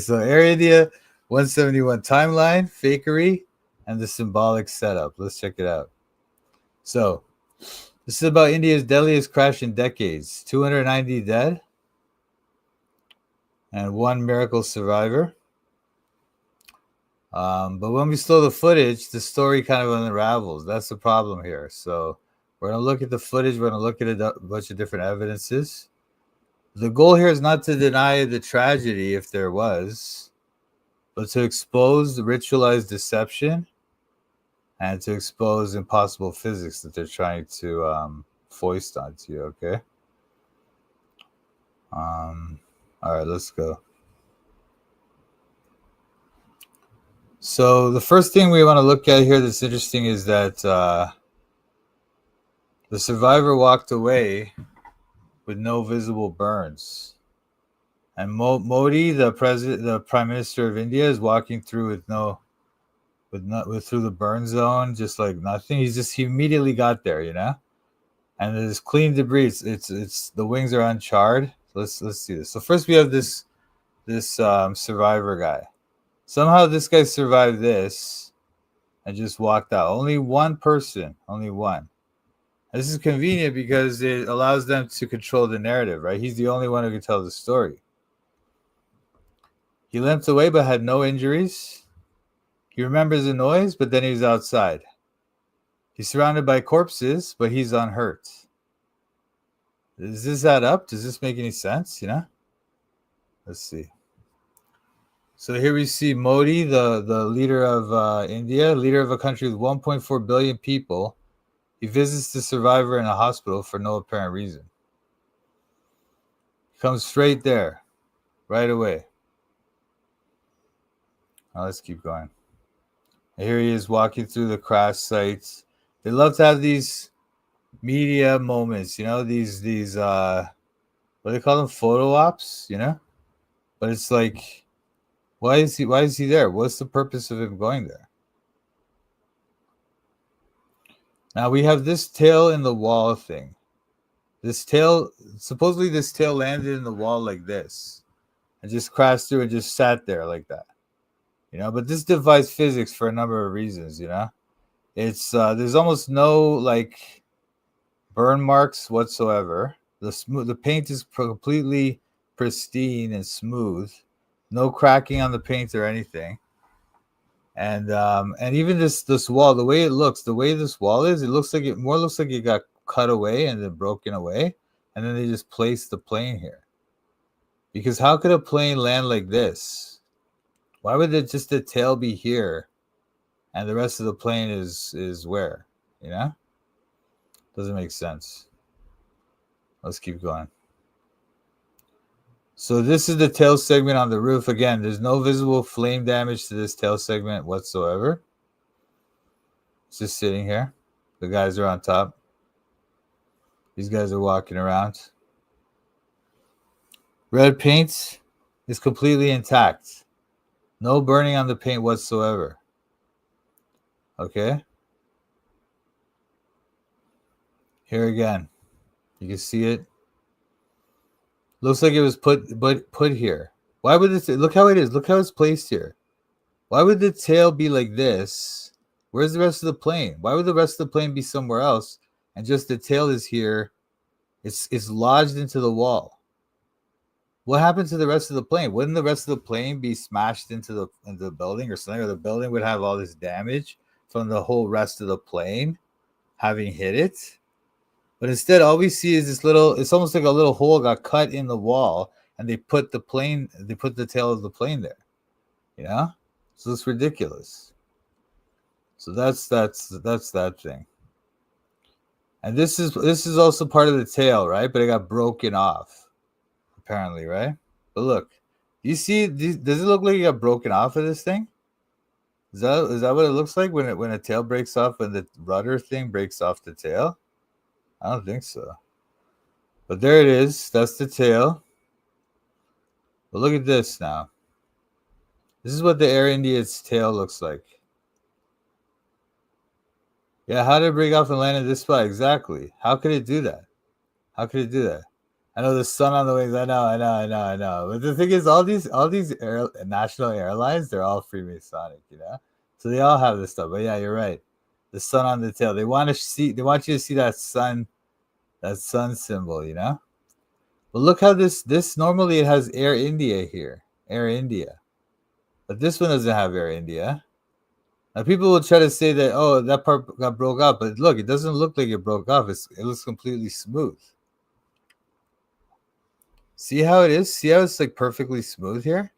So Air India 171 timeline, fakery, and the symbolic setup. Let's check it out. So this is about India's deadliest crash in decades. 290 dead and one miracle survivor. But when we stole the footage, the story kind of unravels. That's the problem here. So we're going to look at the footage. We're going to look at a bunch of different evidences. The goal here is not to deny the tragedy, if there was, but to expose the ritualized deception and to expose impossible physics that they're trying to foist onto you, okay? All right, let's go. So the first thing we want to look at here that's interesting is that the survivor walked away with no visible burns. And Modi, the prime minister of India, is walking through with through the burn zone, just like nothing. He immediately got there, you know. And there's clean debris. It's the wings are uncharred. Let's see this. So first we have this survivor guy. Somehow this guy survived this and just walked out. Only one person, only one. This is convenient because it allows them to control the narrative, right? He's the only one who can tell the story. He limped away but had no injuries. He remembers the noise, but then he was outside. He's surrounded by corpses, but he's unhurt. Does this add up? Does this make any sense? You know? Let's see. So here we see Modi, the leader of India, leader of a country with 1.4 billion people. He visits the survivor in a hospital for no apparent reason. He comes straight there, right away. Now let's keep going. And here he is walking through the crash sites. They love to have these media moments, you know, these what do they call them? Photo ops, you know? But it's like, why is he there? What's the purpose of him going there? Now we have this tail in the wall thing. Supposedly this tail landed in the wall like this and just crashed through and just sat there like that. You know, but this defies physics for a number of reasons, you know? It's there's almost no like burn marks whatsoever. The paint is completely pristine and smooth. No cracking on the paint or anything. And even this wall, the way this wall is, it looks like it got cut away and then broken away, and then they just placed the plane here. Because how could a plane land like this? Why would just the tail be here, and the rest of the plane is where? You know, doesn't make sense. Let's keep going. So this is the tail segment on the roof. Again, there's no visible flame damage to this tail segment whatsoever. It's just sitting here. The guys are on top. These guys are walking around. Red paint is completely intact. No burning on the paint whatsoever. Okay? Here again. You can see it. Looks like it was put here. Why would this? Look how it is. Look how it's placed here. Why would the tail be like this? Where's the rest of the plane? Why would the rest of the plane be somewhere else? And just the tail is here. It's lodged into the wall. What happened to the rest of the plane? Wouldn't the rest of the plane be smashed into the building or something? Or the building would have all this damage from the whole rest of the plane having hit it? But instead, all we see is this it's almost like a little hole got cut in the wall, and they put the tail of the plane there. You know? So it's ridiculous. So that's that thing. And this is also part of the tail, right? But it got broken off, apparently, right? But look, you see, does it look like it got broken off of this thing? Is that what it looks like when a tail breaks off, when the rudder thing breaks off the tail? I don't think so. But there it is. That's the tail. But look at this now. This is what the Air India's tail looks like. Yeah, how did it break off and land in this spot? Exactly. How could it do that? How could it do that? I know the sun on the wings. I know. But the thing is, all these national airlines, they're all Freemasonic, So they all have this stuff. But yeah, you're right. The sun on the tail. They want you to see that sun symbol, But look how this normally it has Air India here, Air India, but this one doesn't have Air India. Now people will try to say that that part got broke off, but look, it doesn't look like it broke off. It looks completely smooth. See how it is? See how it's like perfectly smooth here?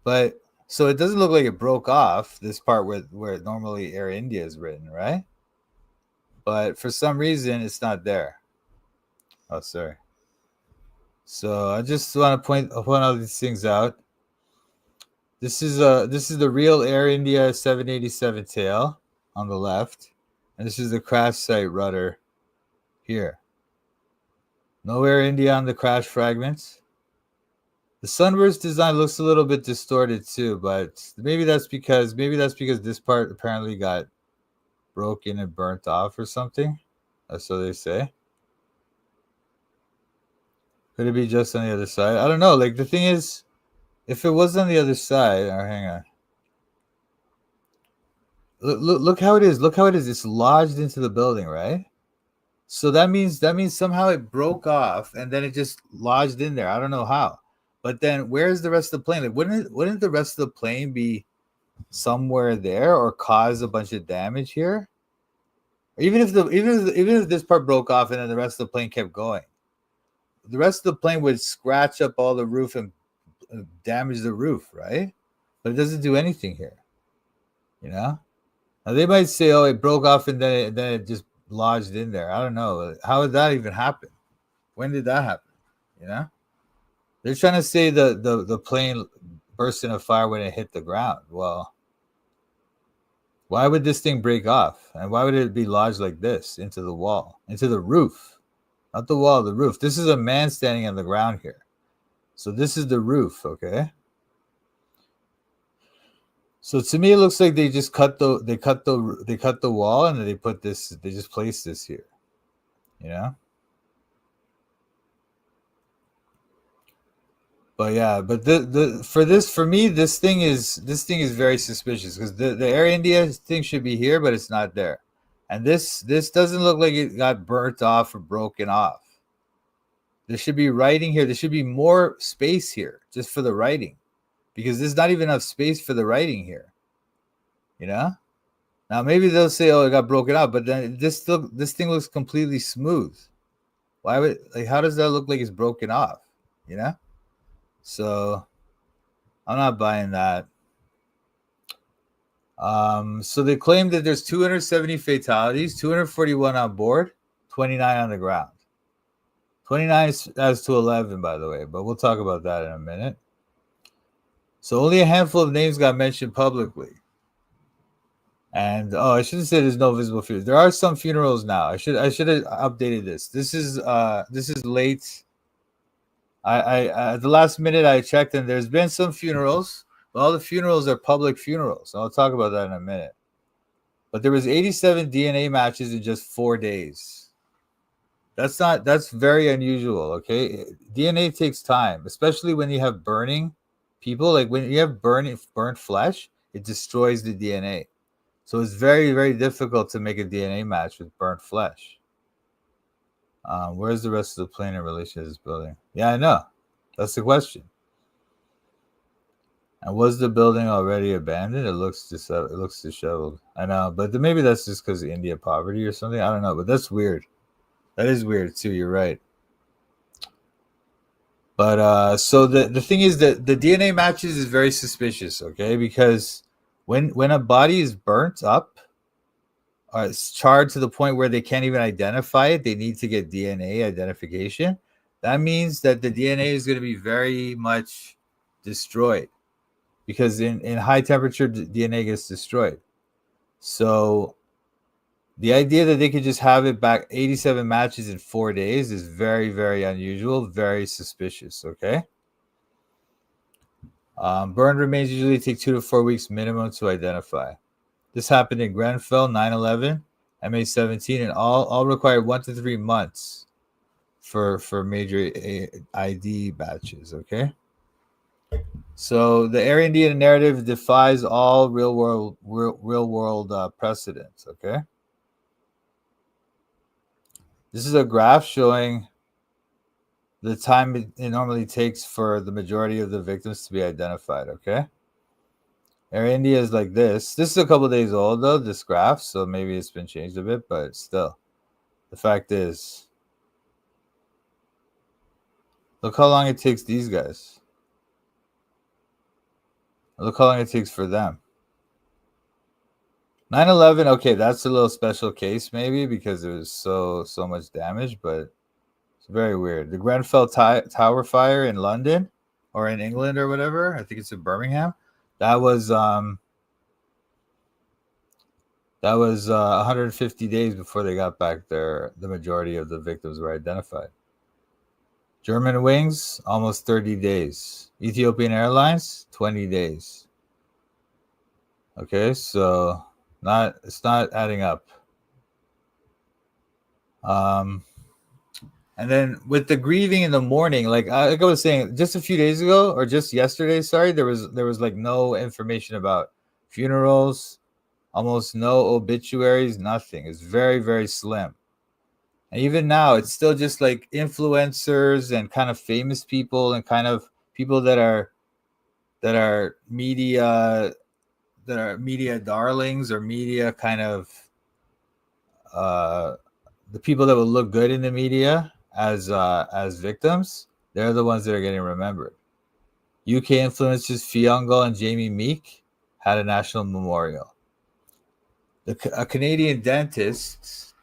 But so it doesn't look like it broke off this part where normally Air India is written, right? But for some reason it's not there. Oh, sorry. So I just want to point all these things out. This is the real Air India 787 tail on the left, and this is the crash site rudder here. No Air India on the crash fragments. The sunburst design looks a little bit distorted too, but maybe that's because this part apparently got broken and burnt off or something. So they say. Could it be just on the other side? I don't know. Like the thing is, if it was on the other side, hang on. Look how it is. Look how it is. It's lodged into the building, right? So that means somehow it broke off and then it just lodged in there. I don't know how. But then where's the rest of the plane? Like wouldn't the rest of the plane be somewhere there or cause a bunch of damage here? Or even if this part broke off and then the rest of the plane kept going, the rest of the plane would scratch up all the roof and damage the roof, right? But it doesn't do anything here. Now they might say, "Oh, it broke off and then it just lodged in there." I don't know. How did that even happen? When did that happen? They're trying to say the plane burst into fire when it hit the ground. Well, why would this thing break off? And why would it be lodged like this into the wall, into the roof? Not the wall, the roof. This is a man standing on the ground here. So this is the roof, okay? So to me, it looks like they just cut the wall and then they just placed this here, But yeah, but for me, this thing is very suspicious because the Air India thing should be here, but it's not there, and this doesn't look like it got burnt off or broken off. There should be writing here. There should be more space here just for the writing, because there's not even enough space for the writing here. Now maybe they'll say, "Oh, it got broken up," but then this thing looks completely smooth. Why would how does that look like it's broken off? So I'm not buying that. So they claim that there's 270 fatalities, 241 on board, 29 on the ground. 29 as to 11, by the way, but we'll talk about that in a minute. So only a handful of names got mentioned publicly. And I shouldn't say there's no visible funerals. There are some funerals now. I should have updated this. This is late. I at the last minute I checked and there's been some funerals, but all the funerals are public funerals. I'll talk about that in a minute. But there was 87 DNA matches in just 4 days. That's very unusual, okay? DNA takes time, especially when you have burning people. Like when you have burnt flesh, it destroys the DNA. So it's very, very difficult to make a DNA match with burnt flesh. Where's the rest of the plane in relation to this building? Yeah, I know. That's the question. And was the building already abandoned? It looks disheveled. I know, but maybe that's just because of India poverty or something. I don't know, but that's weird. That is weird too. You're right. But so the thing is that the DNA matches is very suspicious, okay? Because when a body is burnt up, it's charred to the point where they can't even identify it, they need to get DNA identification. That means that the DNA is going to be very much destroyed, because in high temperature, DNA gets destroyed. So the idea that they could just have it back 87 matches in 4 days is very, very unusual, very suspicious, okay? Burned remains usually take 2 to 4 weeks minimum to identify. This happened in Grenfell, 9/11, MA17, and all required 1 to 3 months for major ID batches. Okay. So the Air India narrative defies all real world precedents. Okay. This is a graph showing the time it normally takes for the majority of the victims to be identified. Okay. Air India is like this. This is a couple days old though, this graph, so maybe it's been changed a bit, but still. The fact is, look how long it takes these guys. Look how long it takes for them. 9/11, okay, that's a little special case maybe because there was so much damage, but it's very weird. The Grenfell Tower fire in London or in England or whatever, I think it's in Birmingham. That was 150 days before they got back there. The majority of the victims were identified. German wings, almost 30 days. Ethiopian Airlines, 20 days. Okay, so it's not adding up. And then with the grieving in the morning, like I was saying, just a few days ago or just yesterday, sorry, there was like no information about funerals, almost no obituaries, nothing. It's very, very slim. And even now, it's still just like influencers and kind of famous people and kind of people that are media darlings or media kind of the people that will look good in the media as victims. They're the ones that are getting remembered. UK influencers Fiongo and Jamie Meek had a national memorial. A Canadian dentist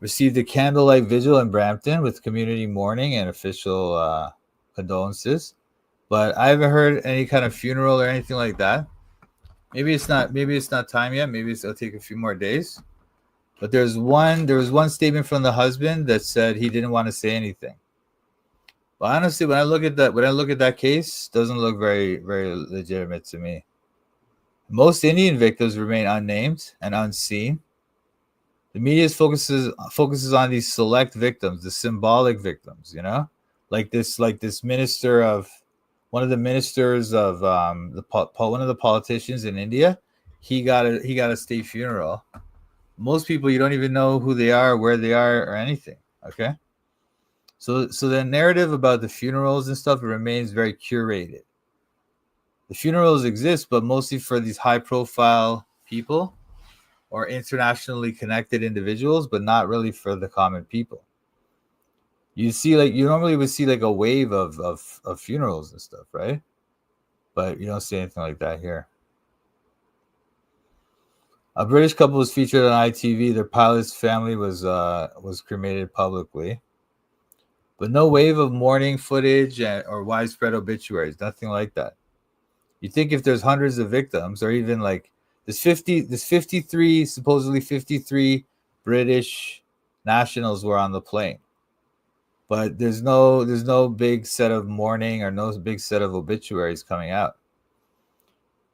received a candlelight vigil in Brampton with community mourning and official condolences. But I haven't heard any kind of funeral or anything like that. Maybe it's not time yet. Maybe it'll take a few more days. But there was one statement from the husband that said he didn't want to say anything. But honestly, when I look at that case, it doesn't look very, very legitimate to me. Most Indian victims remain unnamed and unseen. The media focuses on these select victims, the symbolic victims, like this minister of one of the ministers of one of the politicians in India. He got a state funeral. Most people, you don't even know who they are, where they are, or anything. Okay, so the narrative about the funerals and stuff remains very curated. The funerals exist, but mostly for these high-profile people or internationally connected individuals, but not really for the common people. You normally would see like a wave of funerals and stuff, right? But you don't see anything like that here. A British couple was featured on ITV. Their pilot's family was cremated publicly, but no wave of mourning footage or widespread obituaries. Nothing like that. You think if there's hundreds of victims, or even like there's 53 supposedly 53 British nationals were on the plane, but there's no big set of mourning or no big set of obituaries coming out.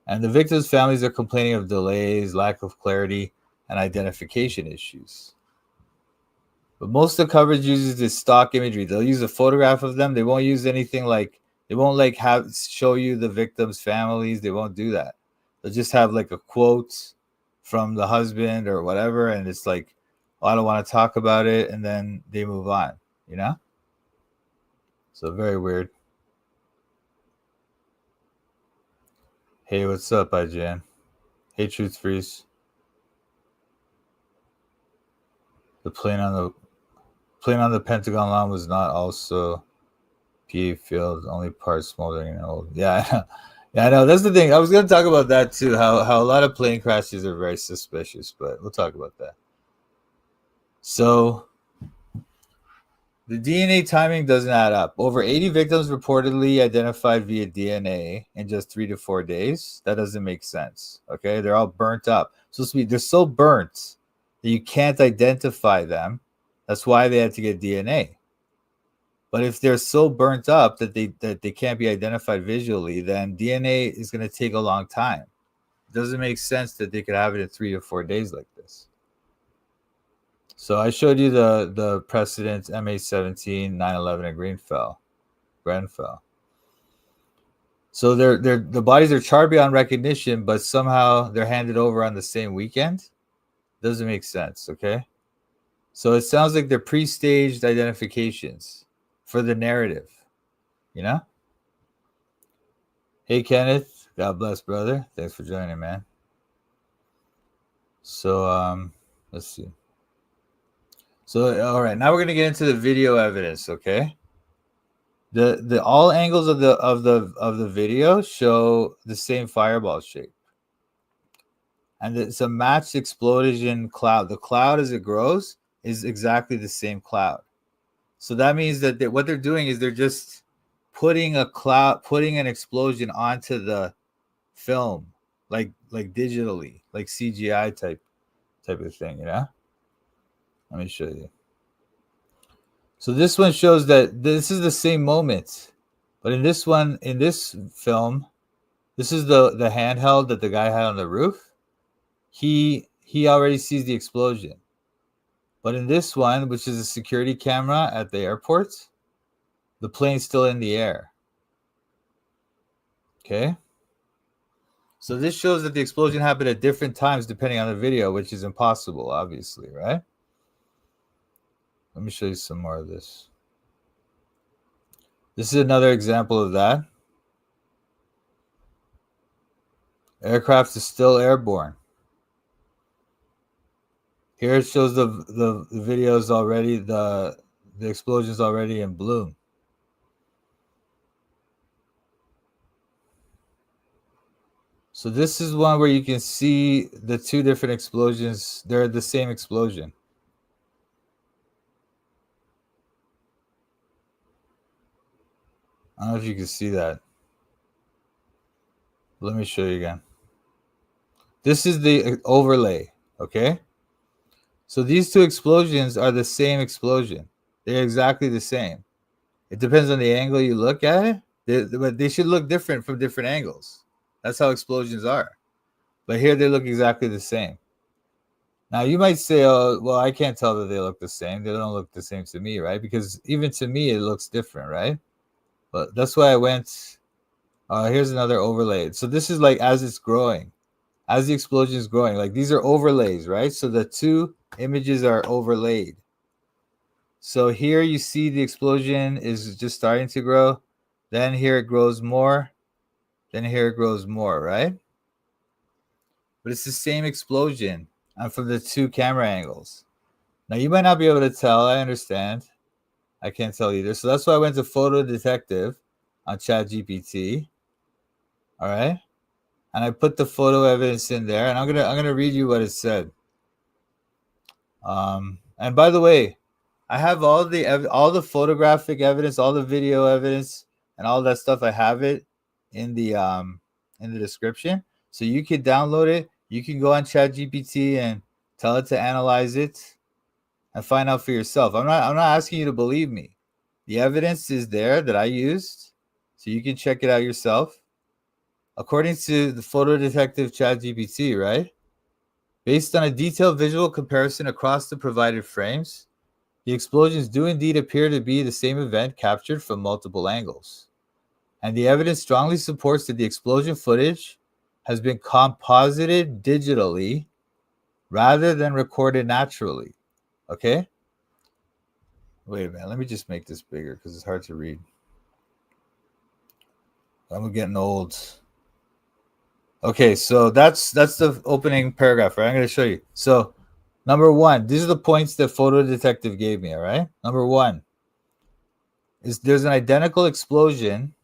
And the victims' families are complaining of delays, lack of clarity, and identification issues. But most of the coverage uses this stock imagery. They'll use a photograph of them. They won't use anything like, they won't like show you the victims' families. They won't do that. They'll just have like a quote from the husband or whatever, and it's like, oh, I don't want to talk about it, and then they move on, So very weird. Hey, what's up, IGN? Hey, Truth Freeze. The plane on the Pentagon lawn was not also PA field, only part smoldering and old. Yeah, I know. That's the thing. I was going to talk about that too. How a lot of plane crashes are very suspicious, but we'll talk about that. So the DNA timing doesn't add up. Over 80 victims reportedly identified via DNA in just 3 to 4 days. That doesn't make sense. Okay, they're all burnt up. They're so burnt that you can't identify them. That's why they had to get DNA. But if they're so burnt up that they can't be identified visually, then DNA is going to take a long time. It doesn't make sense that they could have it in 3 to 4 days like this. So I showed you the precedents MH17, 9/11, and Grenfell. So they're the bodies are charred beyond recognition, but somehow they're handed over on the same weekend. Doesn't make sense, okay? So it sounds like they're pre-staged identifications for the narrative, you know? Hey Kenneth, God bless, brother. Thanks for joining, man. So let's see. So all right, now we're gonna get into the video evidence, okay? The all angles of the video show the same fireball shape. And it's a matched explosion cloud. The cloud as it grows is exactly the same cloud. So that means that what they're doing is they're just putting an explosion onto the film, like digitally, like CGI type of thing, you know? Let me show you. So this one shows that this is the same moment, but in this film, this is the handheld that the guy had on the roof. He already sees the explosion. But in this one, which is a security camera at the airport, the plane's still in the air. Okay? So this shows that the explosion happened at different times depending on the video, which is impossible, obviously, right? Let me show you some more of this. This is another example of that. Aircraft is still airborne. Here it shows the videos already, the explosion's already in bloom. So this is one where you can see the two different explosions. They're the same explosion. I don't know if you can see that. Let me show you again. This is the overlay, okay? So these two explosions are the same explosion. They're exactly the same. It depends on the angle you look at it, but they should look different from different angles. That's how explosions are. But here they look exactly the same. Now you might say, oh, well, I can't tell that they look the same. They don't look the same to me, right? Because even to me, it looks different, right? But that's why I went, here's another overlay. So this is like as it's growing, as the explosion is growing, like these are overlays, right? So the two images are overlaid. So here you see the explosion is just starting to grow. Then here it grows more. Then here it grows more, right? But it's the same explosion from the two camera angles. Now you might not be able to tell. I understand. I can't tell either. So that's why I went to Photo Detective on ChatGPT. All right. And I put the photo evidence in there, and I'm gonna read you what it said. And by the way, I have all the photographic evidence, all the video evidence, and all that stuff. I have it in the description, so you can download it. You can go on ChatGPT and tell it to analyze it and find out for yourself. I'm not asking you to believe me. The evidence is there that I used, so you can check it out yourself. According to the photo detective ChatGPT, right? Based on a detailed visual comparison across the provided frames, the explosions do indeed appear to be the same event captured from multiple angles. And the evidence strongly supports that the explosion footage has been composited digitally rather than recorded naturally. Okay? Wait a minute. Let me just make this bigger because it's hard to read. I'm getting old. Okay, so that's the opening paragraph, right? I'm going to show you. So, number one, these are the points that Photo Detective gave me, all right? Number one is there's an identical explosion.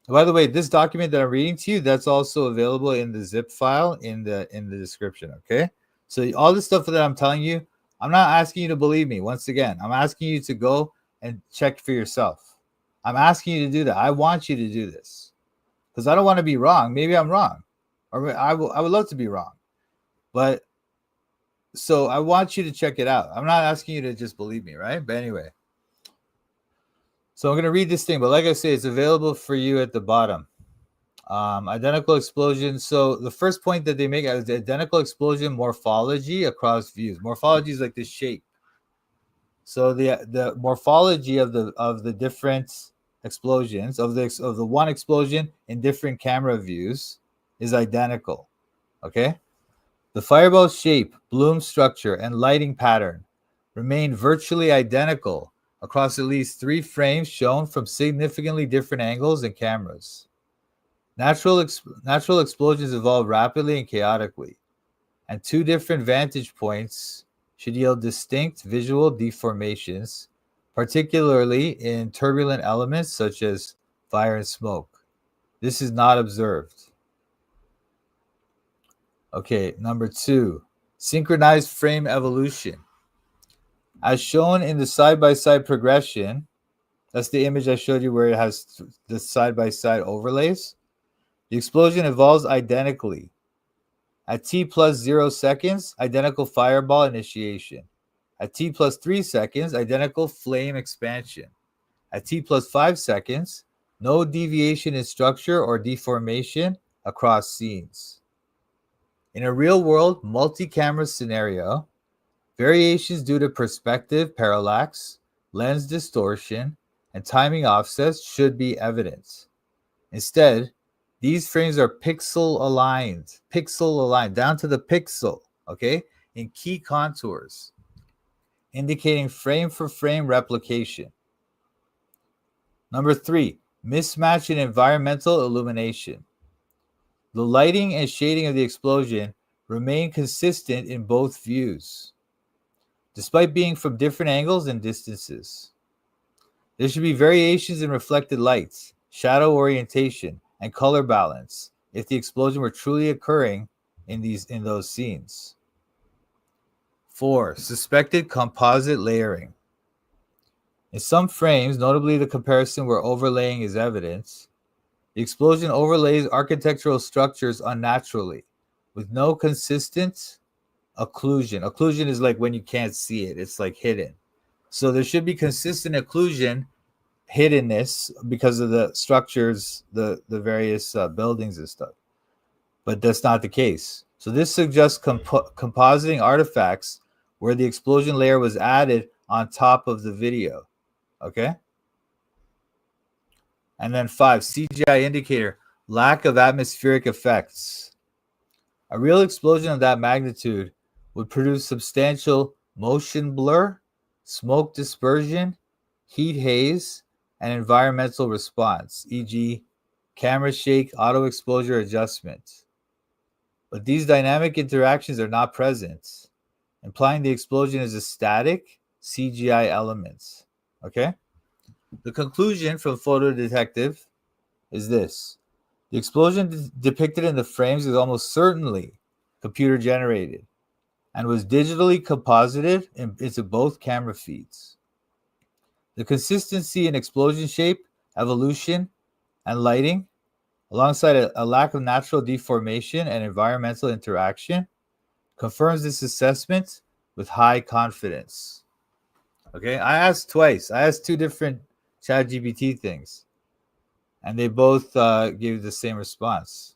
By the way, this document that I'm reading to you, that's also available in the zip file in the description, okay? So all the stuff that I'm telling you, I'm not asking you to believe me. Once again, I'm asking you to go and check for yourself. I'm asking you to do that. I want you to do this because I don't want to be wrong. Maybe I'm wrong, or I would love to be wrong, but so I want you to check it out. I'm not asking you to just believe me, right? But anyway, so I'm going to read this thing, but like I say, it's available for you at the bottom. Identical explosion. So the first point that they make is the identical explosion morphology across views. Morphology is like the shape. So the morphology of the different explosions of the one explosion in different camera views is identical. Okay. The fireball shape, bloom structure, and lighting pattern remain virtually identical across at least 3 frames shown from significantly different angles and cameras. Natural explosions evolve rapidly and chaotically, and 2 different vantage points should yield distinct visual deformations, particularly in turbulent elements such as fire and smoke. This is not observed. Okay, number 2, synchronized frame evolution. As shown in the side-by-side progression, that's the image I showed you where it has the side-by-side overlays. The explosion evolves identically. At t plus 0 seconds, identical fireball initiation. At t plus 3 seconds, identical flame expansion. At t plus 5 seconds, no deviation in structure or deformation across scenes. In a real-world multi-camera scenario, variations due to perspective parallax, lens distortion, and timing offsets should be evident. Instead, these frames are pixel aligned down to the pixel, okay, in key contours, indicating frame for frame replication. Number 3, mismatch in environmental illumination. The lighting and shading of the explosion remain consistent in both views, despite being from different angles and distances. There should be variations in reflected lights, shadow orientation, and color balance if the explosion were truly occurring in those scenes. 4, suspected composite layering. In some frames, notably the comparison where overlaying is evident, the explosion overlays architectural structures unnaturally, with no consistent occlusion. Occlusion is like when you can't see it, it's like hidden. So there should be consistent occlusion, hiddenness, because of the structures, the various buildings and stuff. But that's not the case. So this suggests compositing artifacts where the explosion layer was added on top of the video. Okay? And then 5, CGI indicator, lack of atmospheric effects. A real explosion of that magnitude would produce substantial motion blur, smoke dispersion, heat haze, and environmental response, e.g., camera shake, auto exposure adjustment. But these dynamic interactions are not present, implying the explosion is a static CGI element. Okay? The conclusion from Photo Detective is this. The explosion depicted in the frames is almost certainly computer generated and was digitally composited into both camera feeds. The consistency in explosion shape, evolution, and lighting, alongside a lack of natural deformation and environmental interaction, confirms this assessment with high confidence. Okay, I asked twice. I asked 2 different ChatGPT things, and they both gave the same response.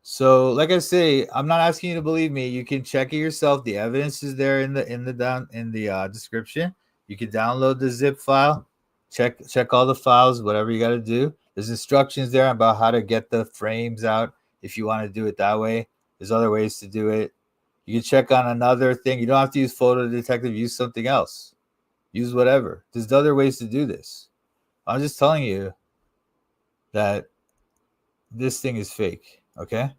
So, like I say, I'm not asking you to believe me. You can check it yourself. The evidence is there in the description. You can download the zip file, check all the files, whatever you got to do. There's instructions there about how to get the frames out if you want to do it that way. There's other ways to do it. You can check on another thing. You don't have to use Photo Detective. Use something else. Use whatever. There's other ways to do this. I'm just telling you that this thing is fake. Okay?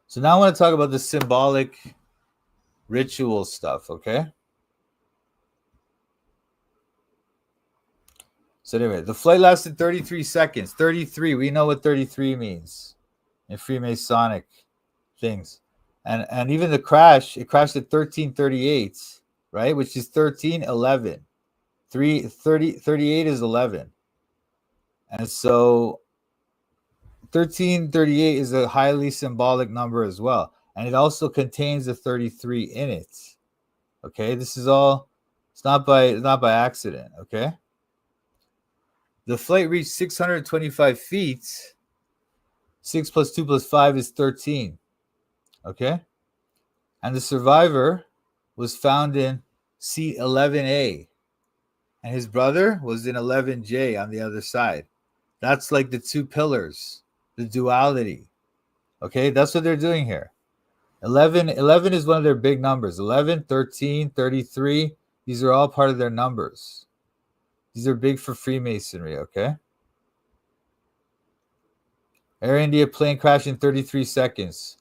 So now I want to talk about the symbolic ritual stuff, okay? So anyway, the flight lasted 33 seconds. 33, we know what 33 means in Freemasonic things. And even the crash, it crashed at 1338, right? Which is 1311. 38 is 11. And so 1338 is a highly symbolic number as well. And it also contains a 33 in it. Okay, this is all, it's not by accident, okay? The flight reached 625 feet. 6 plus 2 plus 5 is 13. Okay? And the survivor was found in seat 11A. And his brother was in 11J on the other side. That's like the two pillars, the duality. Okay? That's what they're doing here. 11 is one of their big numbers. 11, 13, 33. These are all part of their numbers. These are big for Freemasonry, okay? Air India plane crash in 33 seconds.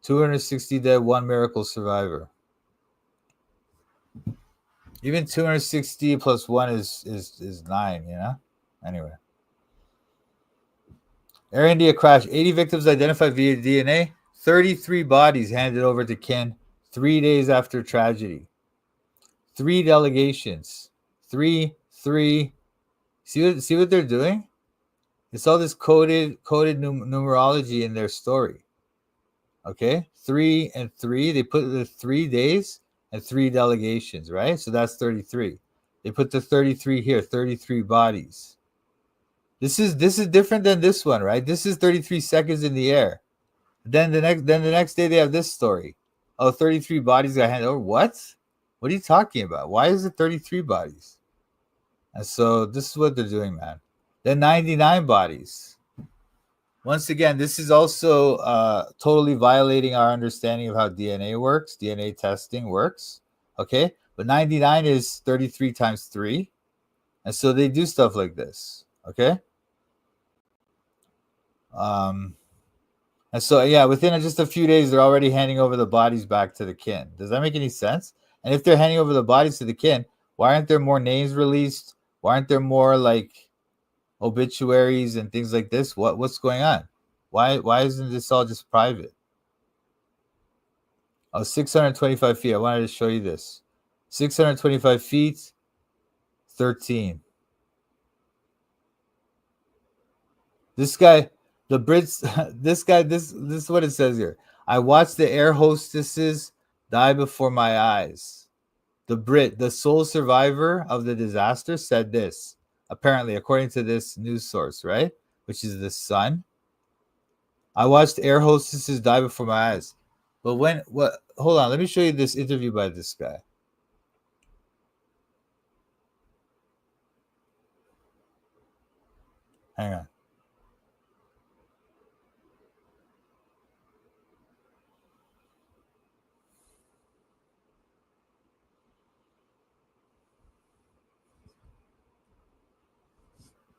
260 dead, one miracle survivor. Even 260 plus 1 is 9, you know? Anyway. Air India crash. 80 victims identified via DNA. 33 bodies handed over to kin 3 days after tragedy. 3 delegations. 3. See what they're doing? It's all this coded numerology in their story. Okay? 3 and 3. They put the 3 days and 3 delegations, right? So that's 33. They put the 33 here, 33 bodies. This is different than this one, right? This is 33 seconds in the air. Then the next day they have this story. Oh, 33 bodies got handed over. What? What are you talking about? Why is it 33 bodies? And so this is what they're doing, man. Then 99 bodies. Once again, this is also totally violating our understanding of how DNA works, DNA testing works. Okay? But 99 is 33 times 3. And so they do stuff like this. Okay? And so, yeah, within just a few days, they're already handing over the bodies back to the kin. Does that make any sense? And if they're handing over the bodies to the kin, why aren't there more names released? Why aren't there more like obituaries and things like this? What's going on? Why isn't this all just private? Oh, 625 feet. I wanted to show you this. 625 feet, 13. This guy, the Brits, this is what it says here. I watched the air hostesses die before my eyes. The Brit, the sole survivor of the disaster, said this, apparently, according to this news source, right? Which is the Sun. I watched air hostesses die before my eyes. But hold on, let me show you this interview by this guy. Hang on.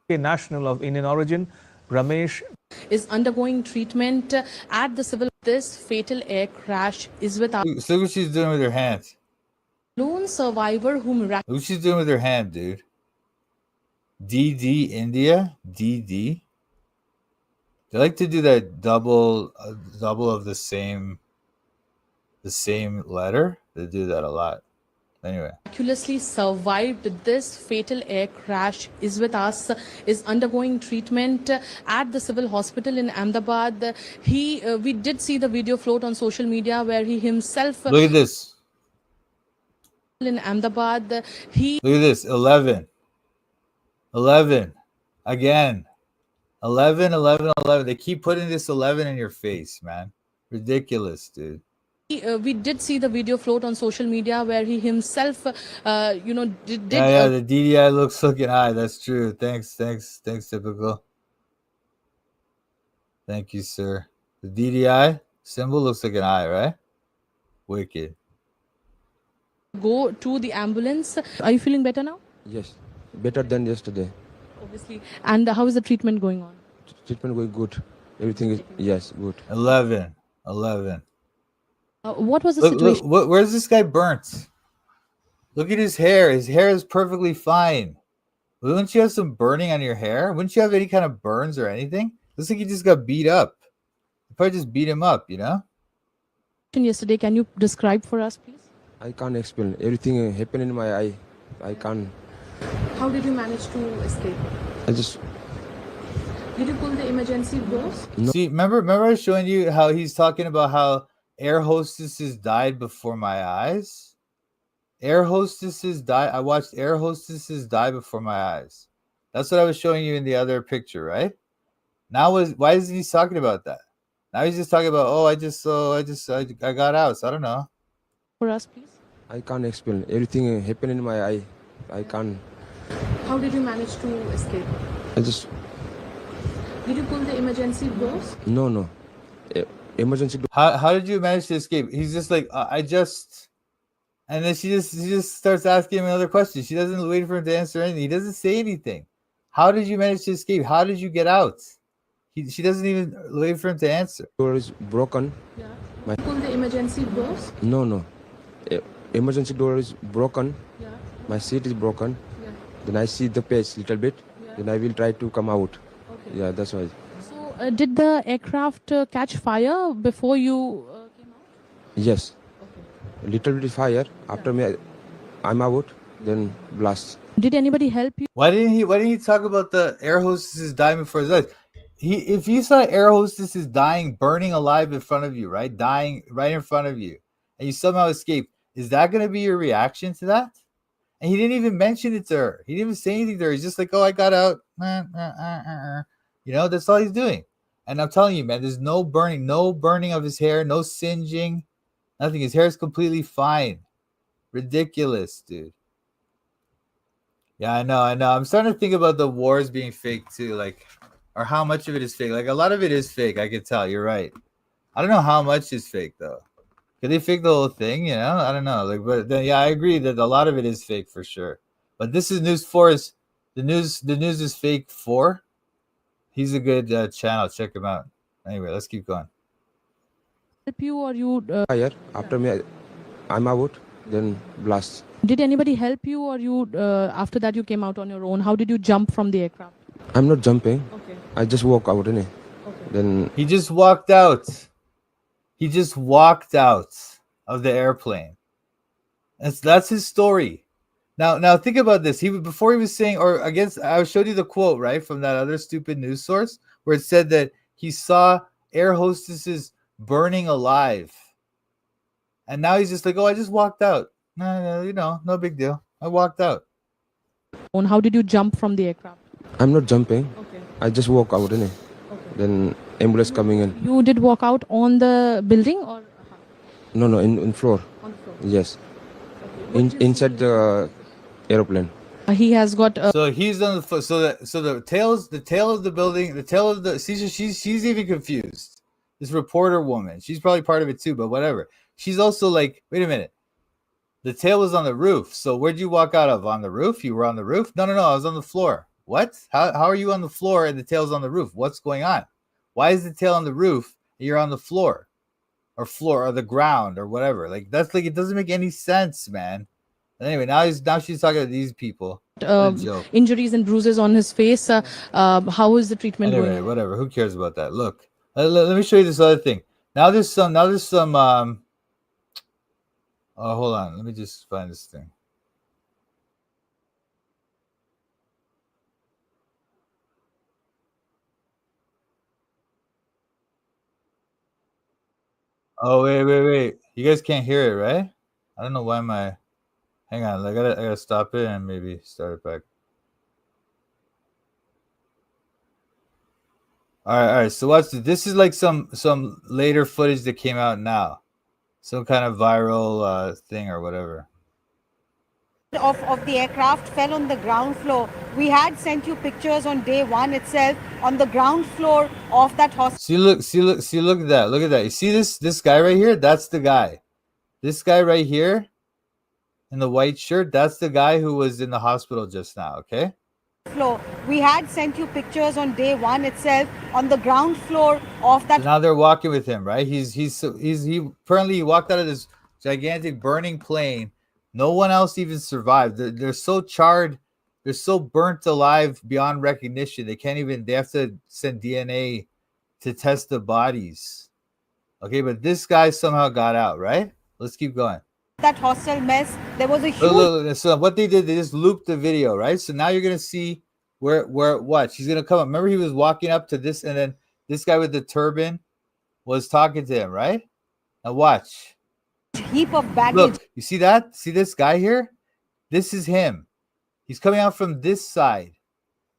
National of Indian origin, Ramesh, is undergoing treatment at the civil. This fatal air crash is with our Look what she's doing with her hand. lone survivor who Look what she's doing with her hand, dude. DD India, DD. They like to do that double of the same letter. They do that a lot. Anyway, miraculously survived this fatal air crash is with us, is undergoing treatment at the civil hospital in Ahmedabad. We did see the video float on social media where he himself look at this. in Ahmedabad. Look at this. 11 again. 11. They keep putting this 11 in your face, man. Ridiculous, dude. We did see the video float on social media where he himself, did the DDI looking high. That's true. Thanks, typical. Thank you, sir. The DDI symbol looks like an eye, right? Wicked. go to the ambulance. Are you feeling better now? Yes, better than yesterday. Obviously. And how is the treatment going on? Treatment going good. Everything is, yes, good. 11. What was the situation? Look, where's this guy burnt? Look at his hair. His hair is perfectly fine. Wouldn't you have some burning on your hair? Wouldn't you have any kind of burns or anything? Looks like he just got beat up. You probably just beat him up, you know? Yesterday, can you describe for us, please? I can't explain. Everything happened in my eye. I can't. How did you manage to escape? I just. Did you pull the emergency doors? No. See, remember I was showing you how he's talking about how air hostesses died before my eyes? Air hostesses die. I watched air hostesses die before my eyes. That's what I was showing you in the other picture, right? Now why is he talking about that? Now he's just talking about, oh, I got out. So I don't know. For us, please. I can't explain. Everything happened in my eye. I can't. How did you manage to escape? I just Did you pull the emergency doors? no. Emergency. How did you manage to escape? He's just like, and then she just starts asking him another question. She doesn't wait for him to answer anything. He doesn't say anything. How did you manage to escape? How did you get out? She doesn't even wait for him to answer. Door is broken. Yeah. My- Pull the emergency doors? No. Emergency door is broken. Yeah. My seat is broken. Yeah. Then I see the page little bit. Yeah. Then I will try to come out. Okay. Yeah, that's why. So, did the aircraft catch fire before you came out? Yes. Okay. Little bit fire. After me, I'm out. Then blast. Did anybody help you? Why didn't he talk about the air hostesses dying before his eyes? If you saw air hostesses dying, burning alive in front of you, right? Dying right in front of you, and you somehow escape, is that going to be your reaction to that? And he didn't even mention it to her. He didn't even say anything to her. He's just like, oh, I got out. You know, that's all he's doing. And I'm telling you, man, there's no burning of his hair, no singeing, nothing. His hair is completely fine. Ridiculous, dude. Yeah, I know. I'm starting to think about the wars being fake too, like, or how much of it is fake. Like, a lot of it is fake. I can tell. You're right. I don't know how much is fake though. Could they fake the whole thing? You know, I don't know. Like, but then, yeah, I agree that a lot of it is fake for sure. But this is News 4. The news is fake 4. He's a good channel. Check him out. Anyway, let's keep going. Help you or you? Fire. After me, I'm out. Then blast. Did anybody help you or you? After that, you came out on your own. How did you jump from the aircraft? I'm not jumping. Okay. I just walk out. Innit? Okay. Then He just walked out. He just walked out of the airplane. That's his story. Now think about this. Before he was saying, or I guess I showed you the quote, right, from that other stupid news source where it said that he saw air hostesses burning alive. And now he's just like, oh, I just walked out. No, you know, no big deal. I walked out. And how did you jump from the aircraft? I'm not jumping. Okay. I just walk out. Innit? Okay. Then ambulance coming in. You did walk out on the building or No, in floor. on the floor? Yes. Okay. Inside the aeroplane. He has got. So he's on the so the tail of the building, the tail of the she's even confused. This reporter woman, she's probably part of it too, but whatever. She's also like, wait a minute. The tail was on the roof. So where'd you walk out of? On the roof? You were on the roof? No, I was on the floor. What? How are you on the floor and the tail's on the roof? What's going on? Why is the tail on the roof and you're on the floor? Or the ground or whatever? Like, that's like, it doesn't make any sense, man. But anyway, now she's talking to these people. What a joke. Injuries and bruises on his face. How is the treatment Anyway, going? whatever. Who cares about that? Look, let me show you this other thing. Now there's some. Oh, hold on. Let me just find this thing. Oh, wait. You guys can't hear it, right? I don't know why my. Hang on. I gotta stop it and maybe start it back. All right. So watch this. This is like some later footage that came out now. Some kind of viral thing or whatever. Of the aircraft fell on the ground floor. We had sent you pictures on day one itself on the ground floor of that hospital. See, look at that. Look at that. You see this guy right here? That's the guy. This guy right here in the white shirt, that's the guy who was in the hospital just now, okay? Floor. We had sent you pictures on day one itself on the ground floor of that. So now they're walking with him, right? He apparently he walked out of this gigantic burning plane. No one else even survived. They're so charred, they're so burnt alive beyond recognition. They have to send DNA to test the bodies. Okay, but this guy somehow got out, right? Let's keep going. That hostel mess. There was a huge. Look. So what they did, they just looped the video, right? So now you're gonna see where what she's gonna come up. Remember, he was walking up to this, and then this guy with the turban was talking to him, right? Now watch. Heap of baggage. Look, you see that? See this guy here? This is him. He's coming out from this side.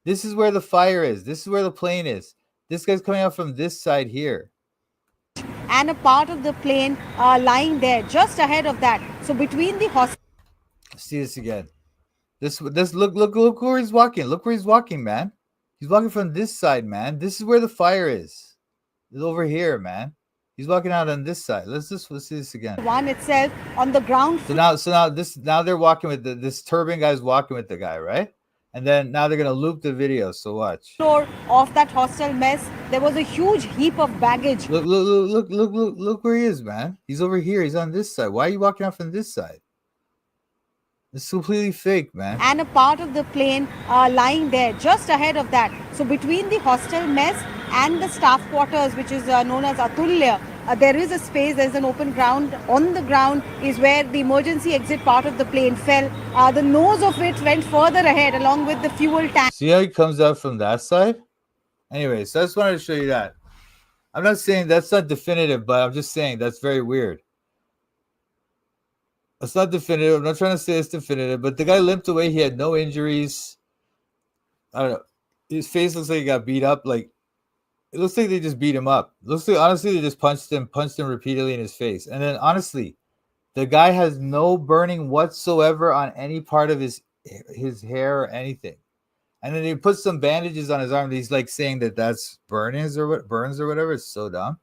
This is where the fire is. This is where the plane is. This guy's coming out from this side here. And a part of the plane lying there just ahead of that. So between the hospital. See this again. This look where he's walking. Look where he's walking, man. He's walking from this side, man. This is where the fire is. It's over here, man. He's walking out on this side. Let's see this again. One itself on the ground floor. So now they're walking with this turban guy's walking with the guy, right? And then now they're gonna loop the video. So watch. Floor of that hostel mess, there was a huge heap of baggage. Look where he is, man. He's over here. He's on this side. Why are you walking out from this side? It's completely fake, man. And a part of the plane lying there just ahead of that. So between the hostel mess and the staff quarters, which is known as Atulya, there is a space, there's an open ground. On the ground is where the emergency exit part of the plane fell. The nose of it went further ahead along with the fuel tank. See how he comes out from that side? Anyway, so I just wanted to show you that. I'm not saying that's not definitive, but I'm just saying that's very weird. It's not definitive. I'm not trying to say it's definitive, but the guy limped away. He had no injuries. I don't know. His face looks like he got beat up. Like, it looks like they just beat him up. It looks like, honestly, they just punched him repeatedly in his face. And then, honestly, the guy has no burning whatsoever on any part of his hair or anything. And then he put some bandages on his arm. He's like saying that that's burns or whatever. It's so dumb.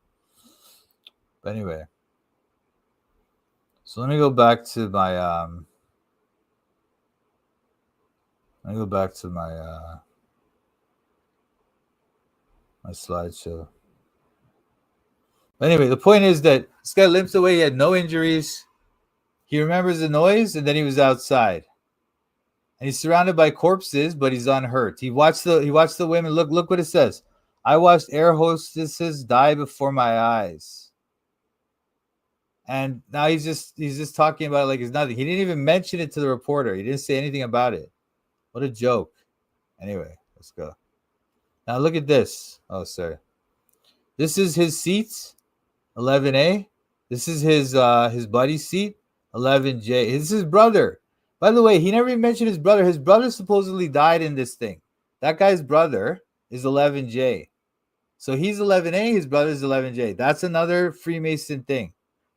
But anyway. So let me go back to my my slideshow. But anyway, the point is that this guy limps away. He had no injuries. He remembers the noise, and then he was outside. And he's surrounded by corpses, but he's unhurt. He watched the women. Look what it says. I watched air hostesses die before my eyes. And now he's just talking about it like it's nothing. He didn't even mention it to the reporter. He didn't say anything about it. What a joke. Anyway, let's go. Now look at this. Oh, sorry. This is his seats, 11A. This is his buddy's seat, 11J. This is his brother. By the way, he never even mentioned his brother. His brother supposedly died in this thing. That guy's brother is 11J. So he's 11A, his brother's 11J. That's another Freemason thing.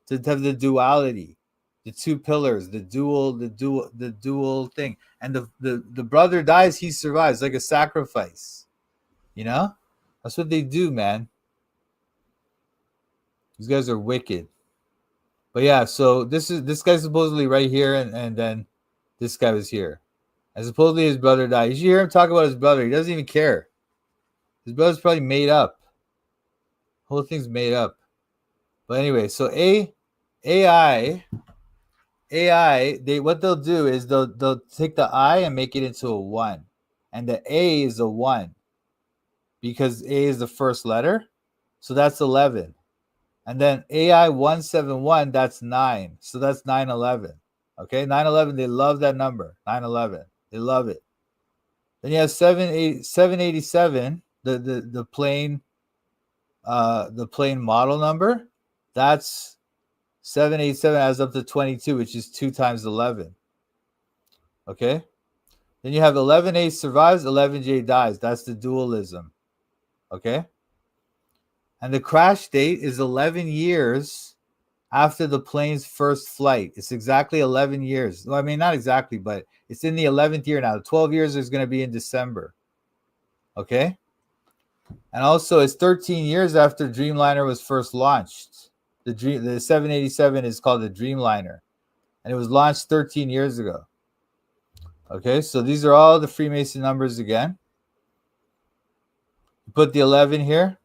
To have the duality, the two pillars, the dual thing. And the brother dies, he survives, like a sacrifice. You know? That's what they do, man. These guys are wicked. But yeah, so this guy's supposedly right here, and then this guy was here. And supposedly his brother died. You should hear him talk about his brother. He doesn't even care. His brother's probably made up. The whole thing's made up. But anyway, so AI, what they'll do is they'll take the I and make it into a 1. And the A is a 1. Because A is the first letter. So that's 11. And then AI 171, that's 9. So that's 911. Okay, 911, they love that number. 911. They love it. Then you have 787, the plane model number. That's 787 adds up to 22, which is 2 times 11. Okay. Then you have 11A survives, 11J dies. That's the dualism. Okay. And the crash date is 11 years after the plane's first flight. It's exactly 11 years. Well, I mean, not exactly, but it's in the 11th year now. The 12 years is going to be in December. Okay. And also, it's 13 years after Dreamliner was first launched. The 787 is called the Dreamliner, and it was launched 13 years ago. Okay, so these are all the Freemason numbers again. Put the 11 here,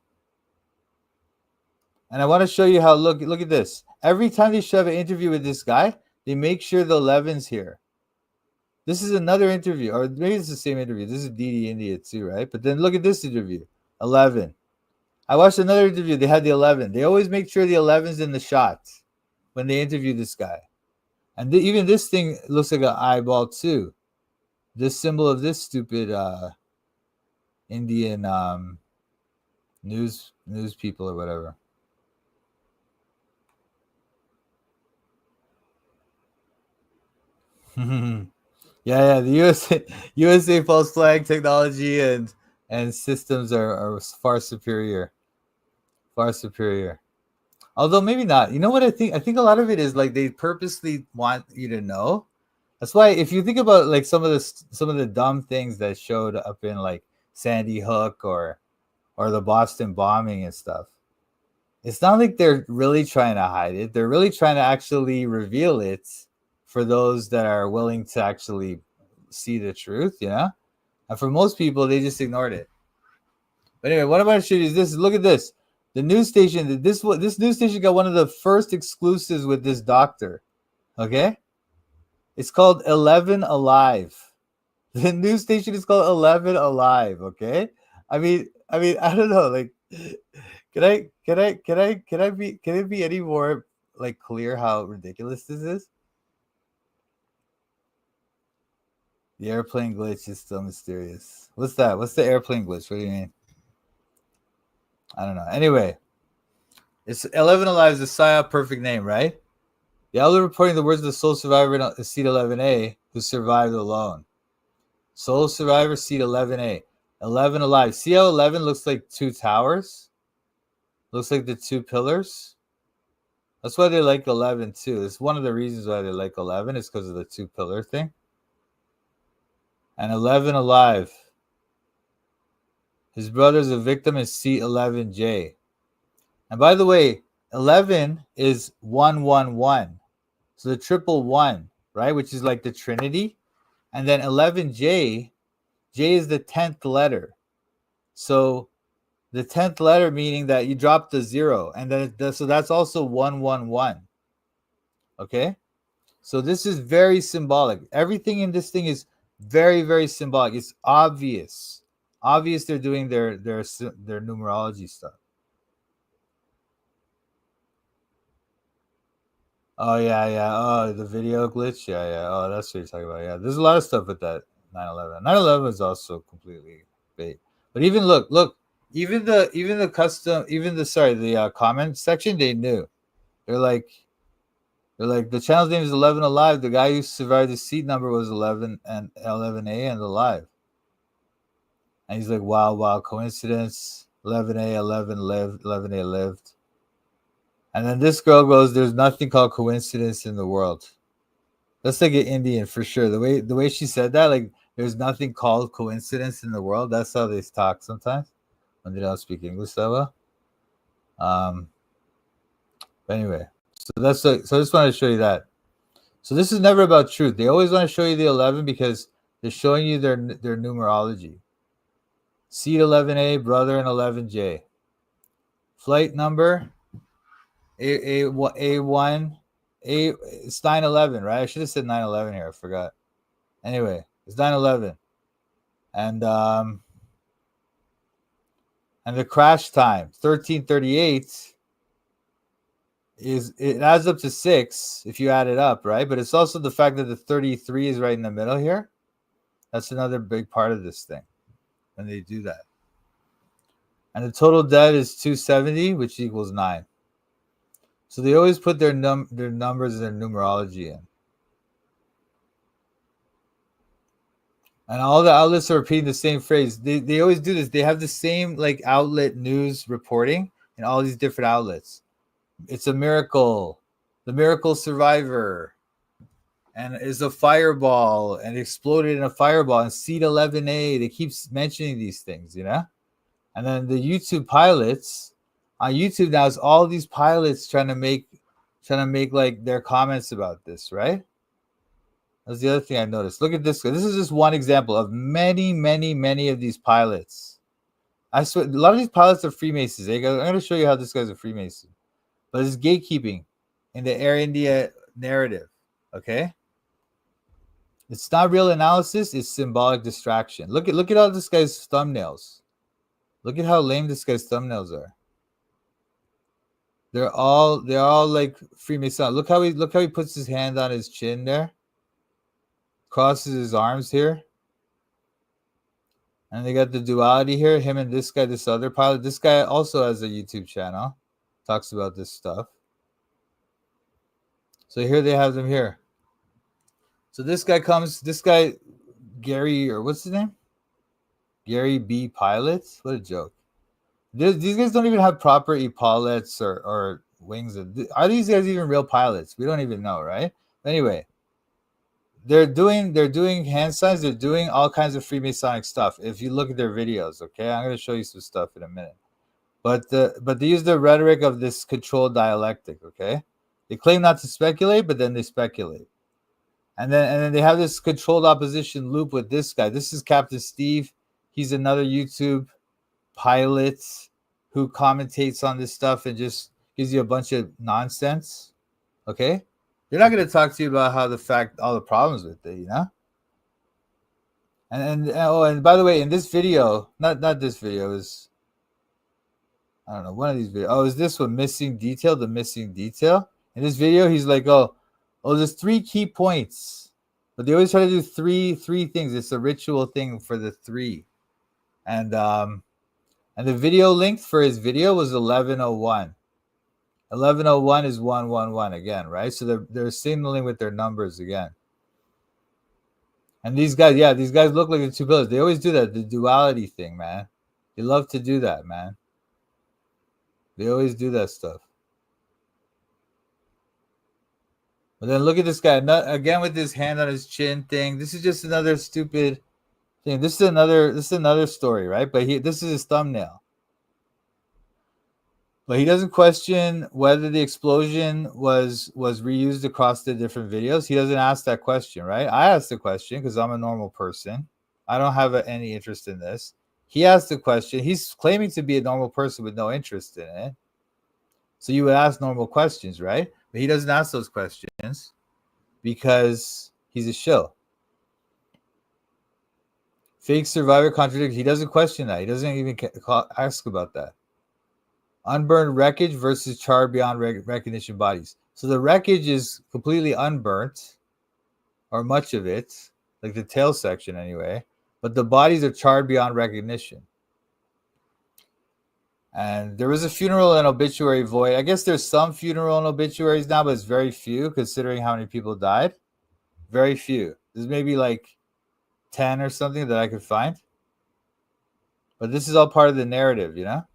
and I want to show you how. Look at this. Every time they should have an interview with this guy, they make sure the 11's here. This is another interview, or maybe it's the same interview. This is DD India too, right? But then look at this interview, 11. I watched another interview. They had the 11. They always make sure the 11's in the shot when they interview this guy. And even this thing looks like an eyeball too. This symbol of this stupid Indian news people or whatever. Yeah. The USA false flag technology and systems are far superior. Far superior. Although maybe not. You know what I think? I think a lot of it is like they purposely want you to know. That's why if you think about like some of the dumb things that showed up in like Sandy Hook or the Boston bombing and stuff, it's not like they're really trying to hide it. They're really trying to actually reveal it for those that are willing to actually see the truth, you know? And for most people, they just ignored it. But anyway, what I'm going to show you is this. Look at this. The news station, this news station got one of the first exclusives with this doctor. Okay? It's called 11 Alive. The news station is called 11 Alive, okay? I mean, I don't know, like can it be any more like clear how ridiculous this is? The airplane glitch is still mysterious. What's that? What's the airplane glitch? What do you mean? I don't know. Anyway, it's 11 Alive is a PSYOP perfect name, right? The outlet reporting the words of the sole survivor in seat 11A who survived alone. Sole survivor, seat 11A. 11 Alive. See how 11 looks like two towers? Looks like the two pillars? That's why they like 11 too. It's one of the reasons why they like 11 is because of the two pillar thing. And 11 Alive. His brother's a victim in seat 11J. And by the way, 11 is 111. So the triple one, right? Which is like the Trinity. And then 11J, J is the 10th letter. So the 10th letter meaning that you drop the 0. And then so that's also 111. Okay? So this is very symbolic. Everything in this thing is very, very symbolic. It's obvious. Obvious they're doing their numerology stuff. Oh yeah. Oh, the video glitch. Yeah. Oh, that's what you're talking about. Yeah, there's a lot of stuff with that 9/11. 9/11 is also completely fake. But even look, even the custom, even the comment section, they knew. They're like the channel's name is 11 Alive. The guy who survived the seat number was 11 and 11A and Alive. And he's like, wow, coincidence. 11A, 11 lived, 11A lived. And then this girl goes, there's nothing called coincidence in the world. That's like an Indian for sure. The way she said that, like there's nothing called coincidence in the world. That's how they talk sometimes when they don't speak English that well. But anyway, so I just wanted to show you that. So this is never about truth. They always want to show you the 11 because they're showing you their numerology. Seat 11A, brother, and 11J. Flight number A1. It's 9/11, right? I should have said 9/11 here. I forgot. Anyway, it's 9/11, and the crash time 13:38 it adds up to 6 if you add it up, right? But it's also the fact that the 33 is right in the middle here. That's another big part of this thing when they do that. And the total debt is 270, which equals 9. So they always put their numbers and their numerology in. And all the outlets are repeating the same phrase. They always do this. They have the same like outlet news reporting in all these different outlets. It's a miracle. The miracle survivor. And is a fireball and exploded in a fireball. And seat 11A. They keep mentioning these things, you know? And then the YouTube pilots on YouTube now is all these pilots trying to make like their comments about this, right? That's the other thing I noticed. Look at this. This is just one example of many of these pilots. I swear, a lot of these pilots are Freemasons. I'm going to show you how this guy's a Freemason. But it's gatekeeping in the Air India narrative, okay? It's not real analysis. It's symbolic distraction. Look at all this guy's thumbnails. Look at how lame this guy's thumbnails are. They're all like Freemason. Look how he puts his hand on his chin there. Crosses his arms here. And they got the duality here. Him and this guy, this other pilot. This guy also has a YouTube channel. Talks about this stuff. So here they have them here. So this guy Gary, or what's his name? Gary B. Pilots. What a joke. These guys don't even have proper epaulets or wings. Are these guys even real pilots? We don't even know, right? Anyway, they're doing hand signs. They're doing all kinds of Freemasonic stuff. If you look at their videos, okay, I'm going to show you some stuff in a minute. But they use the rhetoric of this controlled dialectic. Okay, they claim not to speculate, but then they speculate, and then they have this controlled opposition loop with this guy. This is Captain Steve. He's another YouTube pilot who commentates on this stuff and just gives you a bunch of nonsense. Okay, they're not going to talk to you about how all the problems with it, you know. And by the way, in this video, not this video, is I don't know, one of these videos. Oh, is this one missing detail? The missing detail in this video, he's like, oh, there's 3 key points, but they always try to do three things. It's a ritual thing for the 3, and the video length for his video was 11:01. 11:01 is 111 again, right? So they're signaling with their numbers again. And these guys look like the 2 pillars. They always do that, the duality thing, man. They love to do that, man. They always do that stuff. But then look at this guy again with his hand on his chin thing. This is just another stupid thing. This is another story, right? But this is his thumbnail. But he doesn't question whether the explosion was reused across the different videos. He doesn't ask that question, right? I asked the question because I'm a normal person. I don't have any interest in this. He asked the question. He's claiming to be a normal person with no interest in it. So you would ask normal questions, right? But he doesn't ask those questions because he's a shill. Fake survivor contradict. He doesn't question that. He doesn't even ask about that. Unburned wreckage versus charred beyond recognition bodies. So the wreckage is completely unburnt, or much of it, like the tail section anyway. But the bodies are charred beyond recognition. And there was a funeral and obituary void. I guess there's some funeral and obituaries now, but it's very few considering how many people died. Very few. There's maybe like 10 or something that I could find. But this is all part of the narrative, you know?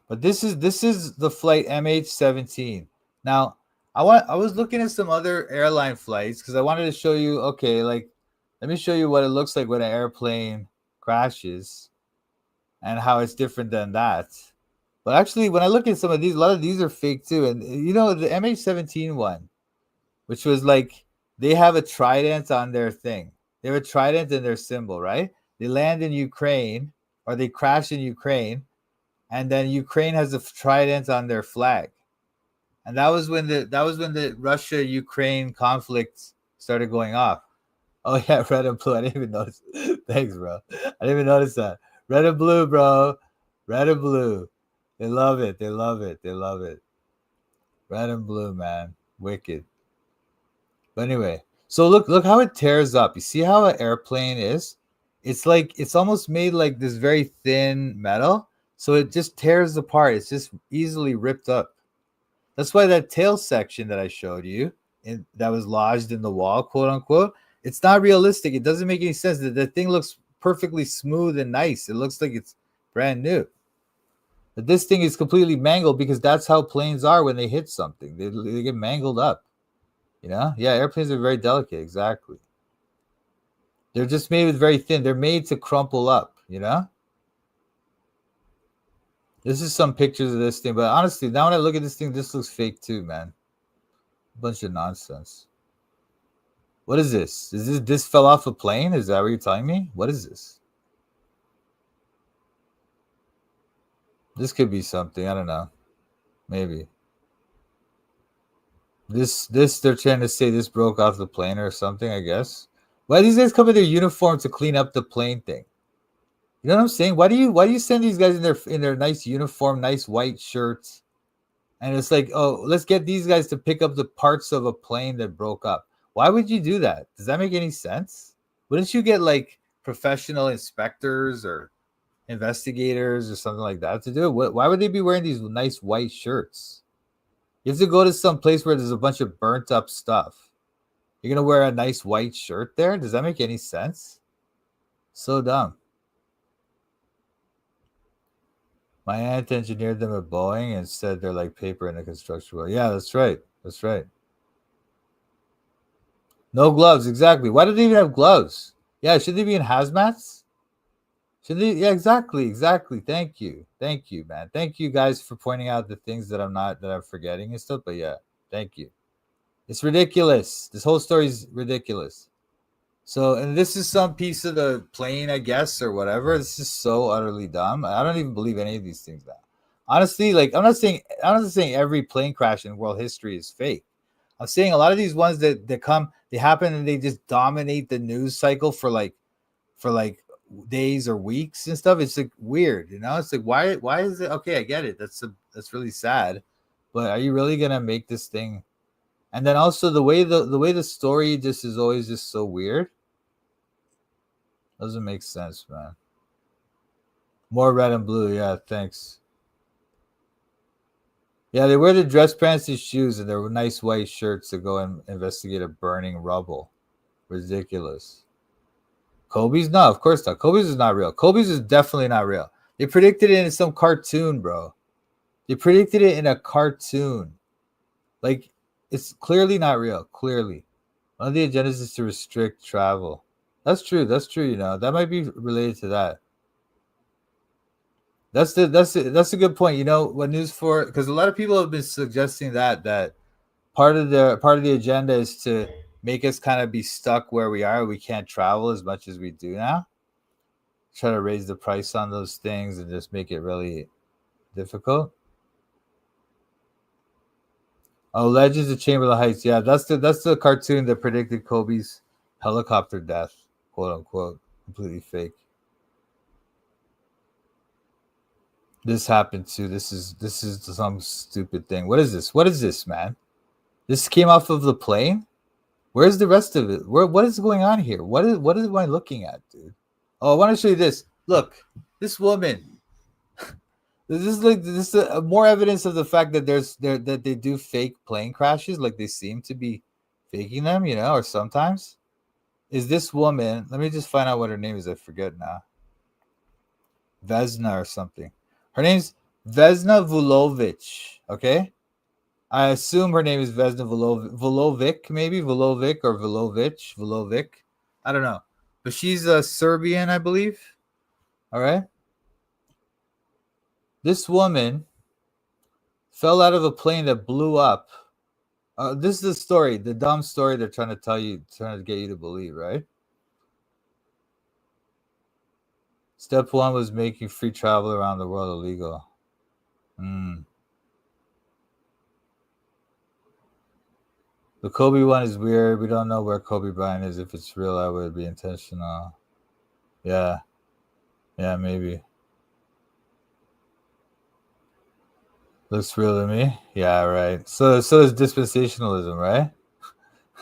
But this is the flight MH17. Now, I was looking at some other airline flights because I wanted to show you, okay, like, let me show you what it looks like when an airplane crashes and how it's different than that. But actually, when I look at some of these, a lot of these are fake too. And you know, the MH17 one, which was like, they have a trident on their thing. They have a trident in their symbol, right? They land in Ukraine, or they crash in Ukraine, and then Ukraine has a trident on their flag. And that was when the Russia-Ukraine conflict started going off. Oh yeah, red and blue. I didn't even notice. Thanks, bro. I didn't even notice that. Red and blue, bro. Red and blue. They love it. They love it. They love it. Red and blue, man. Wicked. But anyway, so look how it tears up. You see how an airplane is? It's almost made like this very thin metal. So it just tears apart. It's just easily ripped up. That's why that tail section that I showed you, that was lodged in the wall, quote unquote, it's not realistic. It doesn't make any sense. The thing looks perfectly smooth and nice. It looks like it's brand new. But this thing is completely mangled because that's how planes are when they hit something. They get mangled up. You know? Yeah, airplanes are very delicate. Exactly. They're just made with very thin. They're made to crumple up, you know? This is some pictures of this thing, but honestly, now when I look at this thing, this looks fake too, man. A bunch of nonsense. What is this? Is this fell off a plane? Is that what you're telling me? What is this? This could be something. I don't know. Maybe. This they're trying to say this broke off the plane or something, I guess. Why do these guys come in their uniform to clean up the plane thing? You know what I'm saying? Why do you send these guys in their nice uniform, nice white shirts? And it's like, oh, let's get these guys to pick up the parts of a plane that broke up. Why would you do that? Does that make any sense? Wouldn't you get like professional inspectors or investigators or something like that to do it? Why would they be wearing these nice white shirts? You have to go to some place where there's a bunch of burnt up stuff. You're gonna wear a nice white shirt there? Does that make any sense? So dumb. My aunt engineered them at Boeing and said they're like paper in a construction world. Yeah, that's right. That's right. No gloves, exactly. Why do they even have gloves? Yeah, should they be in hazmats? Should they? Yeah, exactly. Thank you, man. Thank you guys for pointing out the things that I'm forgetting and stuff. But yeah, thank you. It's ridiculous. This whole story is ridiculous. So, and this is some piece of the plane, I guess, or whatever. This is so utterly dumb. I don't even believe any of these things now. Honestly, like I'm not saying every plane crash in world history is fake. I'm saying a lot of these ones that they happen and they just dominate the news cycle for like days or weeks and stuff. It's like weird, you know? It's like why is it okay? I get it. That's really sad. But are you really gonna make this thing? And then also the way the story just is always just so weird. Doesn't make sense, man. More red and blue, yeah, thanks. Yeah, they wear the dress pants and shoes and their nice white shirts to go and investigate a burning rubble. Ridiculous. Kobe's? No, of course not. Kobe's is not real. Kobe's is definitely not real. They predicted it in some cartoon, bro. They predicted it in a cartoon. Like, it's clearly not real. Clearly. One of the agendas is to restrict travel. That's true. You know. That might be related to that. That's a good point. You know what news for? Because a lot of people have been suggesting that part of the agenda is to make us kind of be stuck where we are. We can't travel as much as we do now. Try to raise the price on those things and just make it really difficult. Oh, Legends of Chamberlain Heights. Yeah, that's the cartoon that predicted Kobe's helicopter death, quote unquote. Completely fake. This happened too. This is some stupid thing. What is this, man? This came off of the plane? Where's the rest of it? What is going on here? What am I looking at, dude? Oh, I want to show you this. Look, this woman. This is more evidence of the fact that that they do fake plane crashes, like they seem to be faking them, you know, or sometimes. Is this woman? Let me just find out what her name is. I forget now. Vesna or something. Her name's Vesna Vulovic. Okay. I assume her name is Vesna Vulovic, maybe Vulovic or Vulovic. I don't know, but she's a Serbian, I believe. All right. This woman fell out of a plane that blew up. This is the story, the dumb story they're trying to get you to believe, right? Step one was making free travel around the world illegal. The Kobe one is weird. We don't know where Kobe Bryant is. If it's real, I would be intentional. Yeah, maybe. Looks real to me. Yeah, right. So is dispensationalism, right?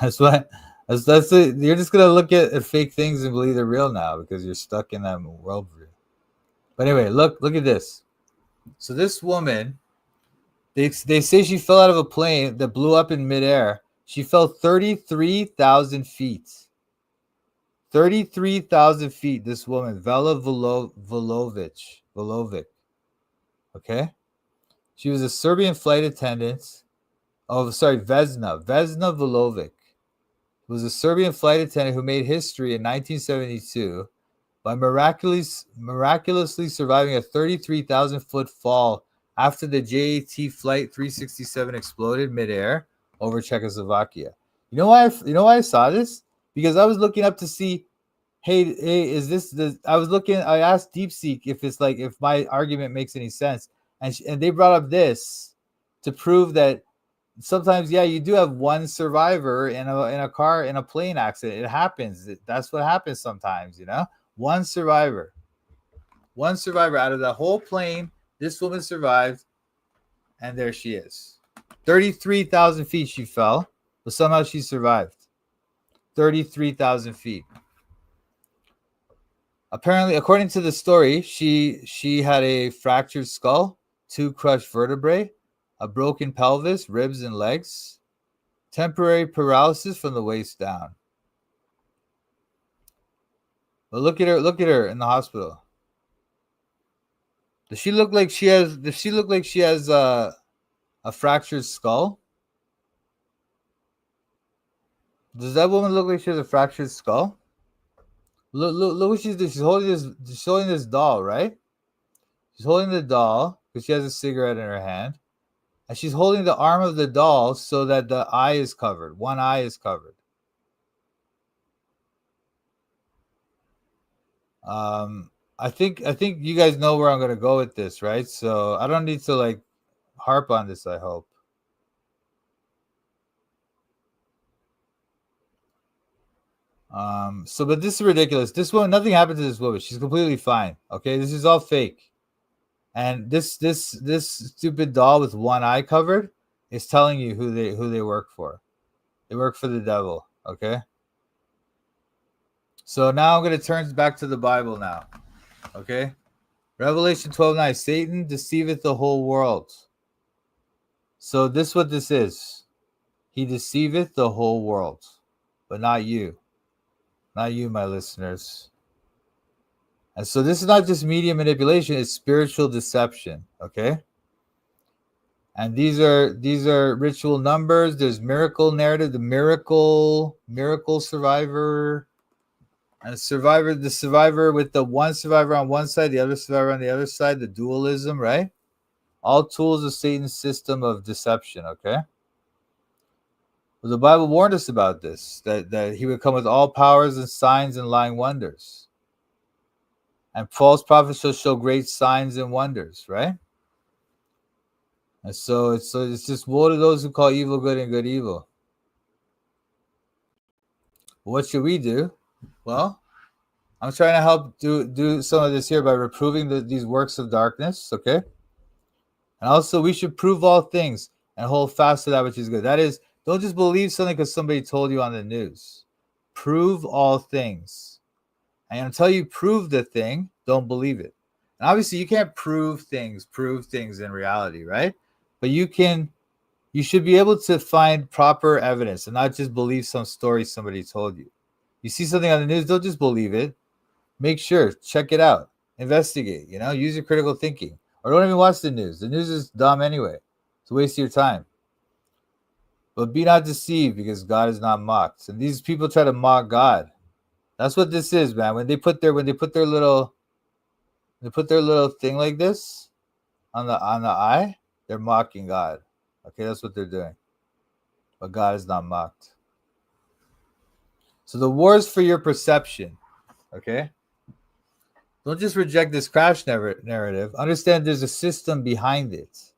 That's it. You're just gonna look at fake things and believe they're real now because you're stuck in that worldview. But anyway, look at this. So this woman, they say she fell out of a plane that blew up in midair. She fell 33,000 feet. 33,000 feet. This woman, Vela Vulovic. Okay. She was a Serbian flight attendant. Oh, sorry, Vesna Vulovic was a Serbian flight attendant who made history in 1972 by miraculously surviving a 33,000-foot fall after the JAT Flight 367 exploded midair over Czechoslovakia. You know why I saw this? Because I was looking up to see, hey, is this the? I asked DeepSeek if my argument makes any sense. And they brought up this to prove that sometimes, yeah, you do have one survivor in a plane accident. It happens. That's what happens sometimes, you know. One survivor out of the whole plane. This woman survived, and there she is. 33,000 feet she fell, but somehow she survived. 33,000 feet. Apparently, according to the story, she had a fractured skull, 2 crushed vertebrae, a broken pelvis, ribs, and legs, temporary paralysis from the waist down. But look at her in the hospital. Does she look like she has a fractured skull? Does that woman look like she has a fractured skull? Look what she's doing. She's holding this doll, right? She's holding the doll because she has a cigarette in her hand. And she's holding the arm of the doll so that the eye is covered. One eye is covered. I think you guys know where I'm gonna go with this, right? So I don't need to like harp on this, I hope. But this is ridiculous. This woman, nothing happened to this woman. She's completely fine. Okay, this is all fake. And this stupid doll with one eye covered is telling you who they work for. They work for the devil. Okay. So now I'm going to turn back to the Bible now. Okay. Revelation 12:9. Satan deceiveth the whole world. So this is what this is. He deceiveth the whole world, but not you. Not you, my listeners. And so this is not just media manipulation, it's spiritual deception, okay? And these are ritual numbers. There's miracle narrative, the miracle survivor, and the survivor with the one survivor on one side, the other survivor on the other side, the dualism, right? All tools of Satan's system of deception, okay? Well, the Bible warned us about this, that he would come with all powers and signs and lying wonders. And false prophets shall show great signs and wonders, right? And so it's just woe to those who call evil good and good evil. What should we do? Well, I'm trying to help do some of this here by reproving these works of darkness, okay? And also, we should prove all things and hold fast to that which is good. That is, don't just believe something because somebody told you on the news. Prove all things. And until you prove the thing, don't believe it. And obviously, you can't prove things in reality, right? But you should be able to find proper evidence and not just believe some story somebody told you. You see something on the news, don't just believe it. Make sure, check it out, investigate, use your critical thinking. Or don't even watch the news. The news is dumb anyway. It's a waste of your time. But be not deceived, because God is not mocked. And these people try to mock God. That's what this is, man. When they put their little thing like this on the eye, they're mocking God. Okay, that's what they're doing. But God is not mocked. So the war is for your perception. Okay? Don't just reject this crash narrative. Understand there's a system behind it.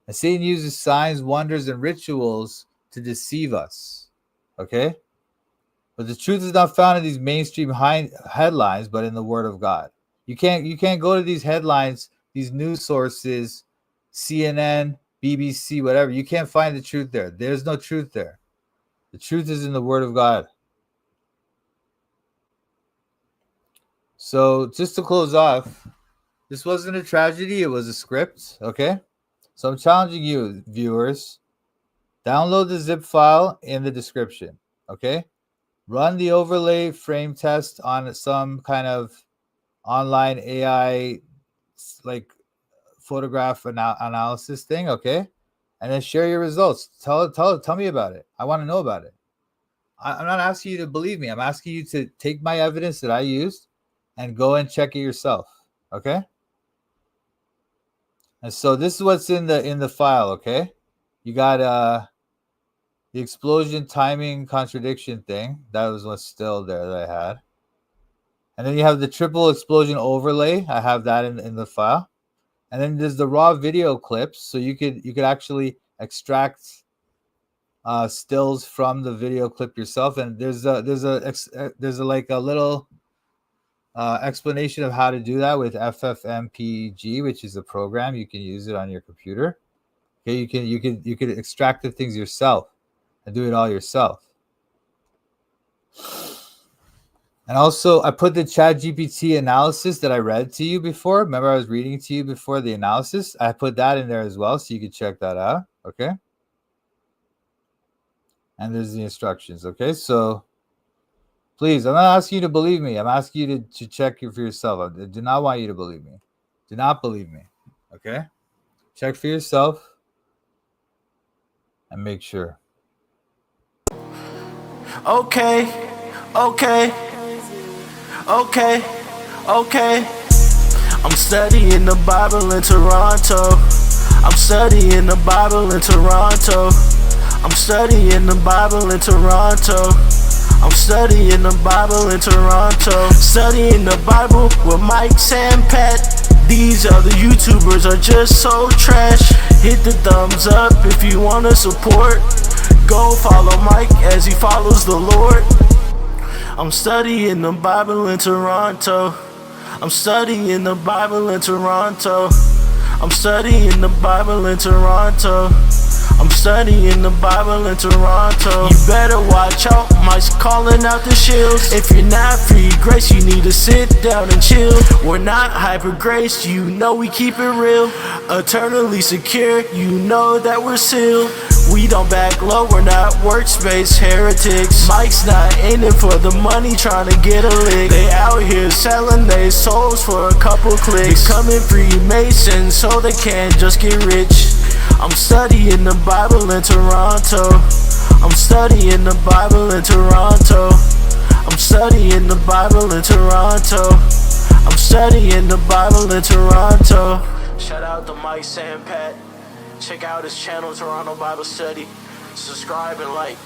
And Satan uses signs, wonders, and rituals to deceive us. Okay? But the truth is not found in these mainstream headlines, but in the Word of God. You can't go to these headlines, these news sources, CNN, BBC, whatever. You can't find the truth there. There's no truth there. The truth is in the Word of God. So just to close off, this wasn't a tragedy. It was a script. Okay? So I'm challenging you, viewers. Download the zip file in the description. Okay? Run the overlay frame test on some kind of online AI like photograph analysis thing, okay? And then share your results. Tell me about it. I want to know about it. I'm not asking you to believe me. I'm asking you to take my evidence that I used and go and check it yourself, okay? And so this is what's in the file, okay? You got the explosion timing contradiction thing. That was what's still there that I had. And then you have the triple explosion overlay. I have that in the file. And then there's the raw video clips. So you could actually extract stills from the video clip yourself. And there's a like a little explanation of how to do that with FFmpeg, which is a program. You can use it on your computer. Okay, you can extract the things yourself and do it all yourself. And also, I put the ChatGPT analysis that I read to you before. Remember, I was reading to you before the analysis. I put that in there as well, so you can check that out. Okay. And there's the instructions. Okay. So please, I'm not asking you to believe me. I'm asking you to check it for yourself. I do not want you to believe me. Do not believe me. Okay. Check for yourself and make sure. Okay. I'm studying the Bible in Toronto. I'm studying the Bible in Toronto. I'm studying the Bible in Toronto. I'm studying the Bible in Toronto. Studying the Bible with Mike and Pat. These other YouTubers are just so trash. Hit the thumbs up if you wanna support. Go follow Mike as he follows the Lord. I'm studying the Bible in Toronto. I'm studying the Bible in Toronto. I'm studying the Bible in Toronto. I'm studying the Bible in Toronto. You better watch out, Mike's calling out the shields. If you're not free grace, you need to sit down and chill. We're not hyper grace, you know we keep it real. Eternally secure, you know that we're sealed. We don't back low, we're not workspace heretics. Mike's not in it for the money, trying to get a lick. They out here selling their souls for a couple clicks. Becoming Freemasons so they can't just get rich. I'm studying the Bible in Toronto. I'm studying the Bible in Toronto. I'm studying the Bible in Toronto. I'm studying the Bible in Toronto. Shout out to Mike and Pat. Check out his channel, Toronto Bible Study. Subscribe and like.